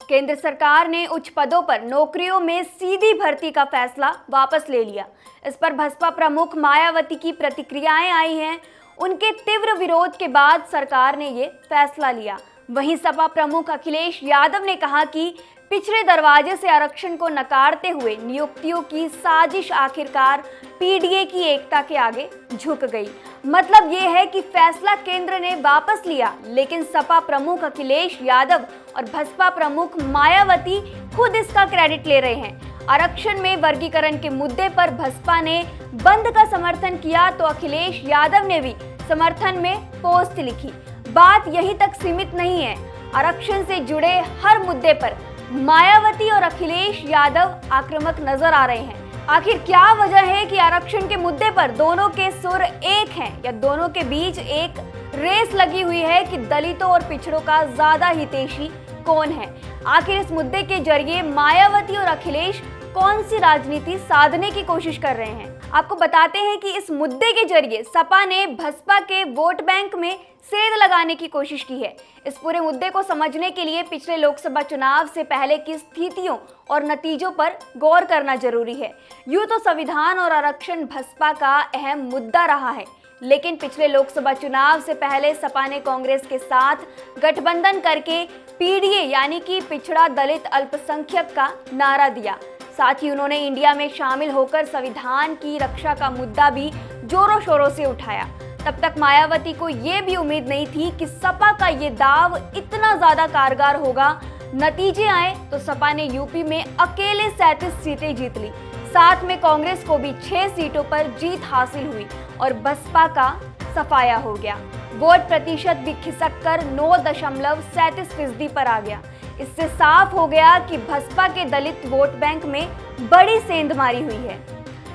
केंद्र सरकार ने उच्च पदों पर नौकरियों में सीधी भर्ती का फैसला वापस ले लिया। इस पर बसपा प्रमुख मायावती की प्रतिक्रियाएं आई हैं। उनके तीव्र विरोध के बाद सरकार ने ये फैसला लिया। वहीं सपा प्रमुख अखिलेश यादव ने कहा कि पिछले दरवाजे से आरक्षण को नकारते हुए नियुक्तियों की साजिश आखिरकार पीडीए की एकता के आगे झुक गई। मतलब ये है कि फैसला केंद्र ने वापस लिया, लेकिन सपा प्रमुख अखिलेश यादव और बसपा प्रमुख मायावती खुद इसका क्रेडिट ले रहे हैं। आरक्षण में वर्गीकरण के मुद्दे पर बसपा ने बंद का समर्थन किया तो अखिलेश यादव ने भी समर्थन में पोस्ट लिखी। बात यहीं तक सीमित नहीं है। आरक्षण से जुड़े हर मुद्दे पर मायावती और अखिलेश यादव आक्रामक नजर आ रहे हैं। आखिर क्या वजह है कि आरक्षण के मुद्दे पर दोनों के सुर एक हैं या दोनों के बीच एक रेस लगी हुई है कि दलितों और पिछड़ों का ज्यादा हितैषी कौन है? आखिर इस मुद्दे के जरिए मायावती और अखिलेश कौन सी राजनीति साधने की कोशिश कर रहे हैं? आपको बताते हैं कि इस मुद्दे के जरिए सपा ने बसपा के वोट बैंक में सेंध लगाने की कोशिश की है। इस पूरे मुद्दे को समझने के लिए पिछले लोकसभा चुनाव से पहले की स्थितियों और नतीजों पर गौर करना जरूरी है। यूं तो संविधान और आरक्षण बसपा का अहम मुद्दा रहा है, लेकिन पिछले लोकसभा चुनाव से पहले सपा ने कांग्रेस के साथ गठबंधन करके पीडीए यानी कि पिछड़ा दलित अल्पसंख्यक का नारा दिया। साथ ही उन्होंने इंडिया में शामिल होकर संविधान की रक्षा का मुद्दा भी जोरों शोरों से उठाया। तब तक मायावती को ये भी उम्मीद नहीं थी कि सपा का ये दाव इतना ज्यादा कारगर होगा। नतीजे आए तो सपा ने यूपी में अकेले 37 सीटें जीत ली। साथ में कांग्रेस को भी 6 सीटों पर जीत हासिल हुई और बसपा का सफाया हो गया। वोट प्रतिशत भी खिसक कर 9.37% पर आ गया। इससे साफ हो गया कि बसपा के दलित वोट बैंक में बड़ी सेंधमारी हुई है।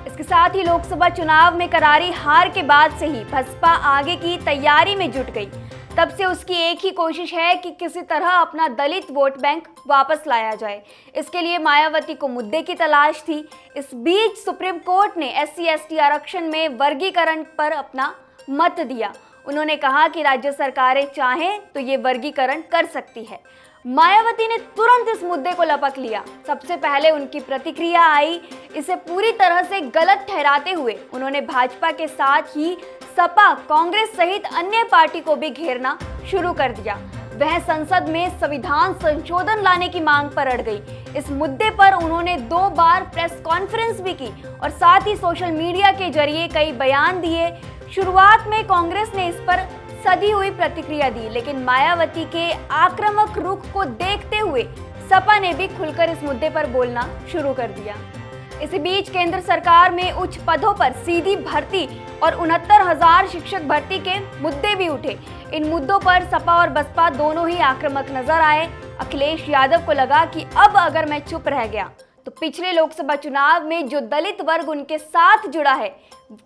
इसके साथ ही लोकसभा चुनाव में करारी हार के बाद से ही बसपा आगे की तैयारी में जुट गई। तब से उसकी एक ही कोशिश है कि किसी तरह अपना दलित वोट बैंक वापस लाया जाए। इसके लिए मायावती को मुद्दे की तलाश थी। इस बीच सुप्रीम कोर्ट ने SC/ST आरक्षण में वर्गीकरण पर अपना मत दिया। उन्होंने कहा कि राज्य सरकारें चाहें तो ये वर्गीकरण कर सकती है। मायावती ने तुरंत इस मुद्दे को लपक लिया। सबसे पहले उनकी प्रतिक्रिया आई। इसे पूरी तरह से गलत ठहराते हुए उन्होंने भाजपा के साथ ही सपा, कांग्रेस सहित अन्य पार्टी को भी घेरना शुरू कर दिया। वह संसद में संविधान संशोधन लाने की मांग पर अड़ गई। इस मुद्दे पर उन्होंने 2 बार प्रेस कॉन्फ्रेंस भी की और साथ ही सोशल मीडिया के जरिए कई बयान दिए। शुरुआत में कांग्रेस ने इस पर सधी हुई प्रतिक्रिया दी, लेकिन मायावती के आक्रामक रुख को देखते हुए सपा ने भी खुलकर इस मुद्दे पर बोलना शुरू कर दिया। इसी बीच केंद्र सरकार में उच्च पदों पर सीधी भर्ती और 69,000 शिक्षक भर्ती के मुद्दे भी उठे। इन मुद्दों पर सपा और बसपा दोनों ही आक्रामक नजर आए। अखिलेश यादव को लगा कि अब अगर मैं चुप रह गया तो पिछले लोकसभा चुनाव में जो दलित वर्ग उनके साथ जुड़ा है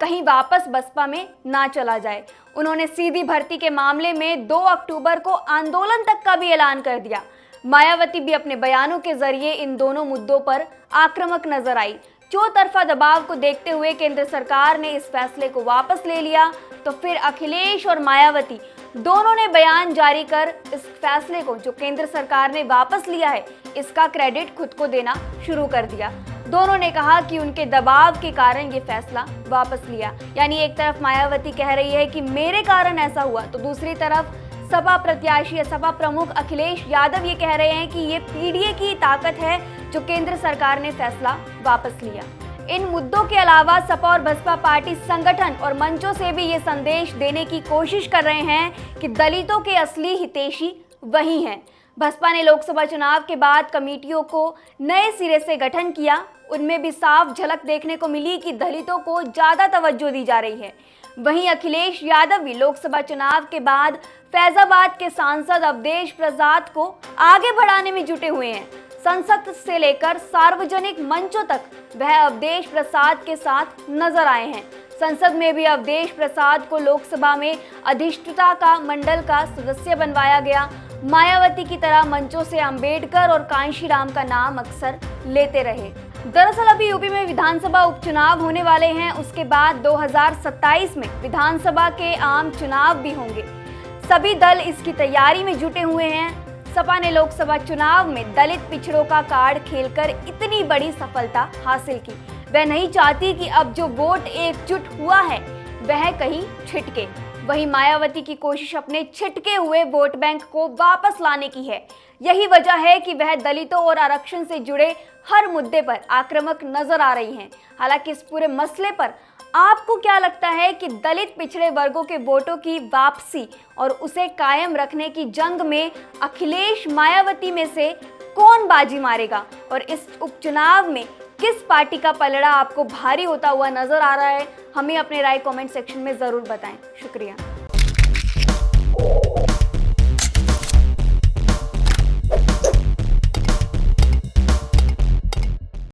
कहीं वापस बसपा में ना चला जाए। उन्होंने सीधी भर्ती के मामले में 2 अक्टूबर को आंदोलन तक का भी ऐलान कर दिया। मायावती भी अपने बयानों के जरिए इन दोनों मुद्दों पर आक्रामक नजर आई। चौतरफा दबाव को देखते हुए केंद्र सरकार ने इस फैसले को वापस ले लिया तो फिर अखिलेश और मायावती दोनों ने बयान जारी कर इस फैसले को जो केंद्र सरकार ने वापस लिया है इसका क्रेडिट खुद को देना शुरू कर दिया। दोनों ने कहा कि उनके दबाव के कारण ये फैसला वापस लिया। यानी एक तरफ मायावती कह रही है कि मेरे कारण ऐसा हुआ, तो दूसरी तरफ सपा प्रत्याशी सपा प्रमुख अखिलेश यादव ये कह रहे हैं कि ये पीडीए की ताकत है जो केंद्र सरकार ने फैसला वापस लिया। इन मुद्दों के अलावा सपा और बसपा पार्टी संगठन और मंचों से भी ये संदेश देने की कोशिश कर रहे हैं कि दलितों के असली हितैषी वही हैं। बसपा ने लोकसभा चुनाव के बाद कमेटियों को नए सिरे से गठन किया। उनमें भी साफ झलक देखने को मिली कि दलितों को ज्यादा तवज्जो दी जा रही है। वहीं अखिलेश यादव भी लोकसभा चुनाव के बाद फैजाबाद के सांसद अवधेश प्रसाद को आगे बढ़ाने में जुटे हुए हैं। संसद से लेकर सार्वजनिक मंचों तक वह अवधेश प्रसाद के साथ नजर आए हैं। संसद में भी अवधेश प्रसाद को लोकसभा में अधिष्ठता का मंडल का सदस्य बनवाया गया। मायावती की तरह मंचों से अंबेडकर और कांशीराम का नाम अक्सर लेते रहे। दरअसल अभी यूपी में विधानसभा उपचुनाव होने वाले हैं। उसके बाद 2027 में विधानसभा के आम चुनाव भी होंगे। सभी दल इसकी तैयारी में जुटे हुए हैं। सपा ने लोकसभा चुनाव में दलित पिछड़ों का कार्ड खेलकर इतनी बड़ी सफलता हासिल की। वह नहीं चाहती कि अब जो वोट एकजुट हुआ है वह कहीं छिटके। वहीं मायावती की कोशिश अपने छिटके हुए वोट बैंक को वापस लाने की है। यही वजह है कि वह दलितों और आरक्षण से जुड़े हर मुद्दे पर आक्रामक नजर आ रही हैं। हालांकि इस पूरे मसले पर आपको क्या लगता है कि दलित पिछड़े वर्गों के वोटों की वापसी और उसे कायम रखने की जंग में अखिलेश मायावती में से कौन बाजी मारेगा, और इस उपचुनाव में किस पार्टी का पलड़ा आपको भारी होता हुआ नजर आ रहा है? हमें अपने राय कमेंट सेक्शन में जरूर बताएं। शुक्रिया।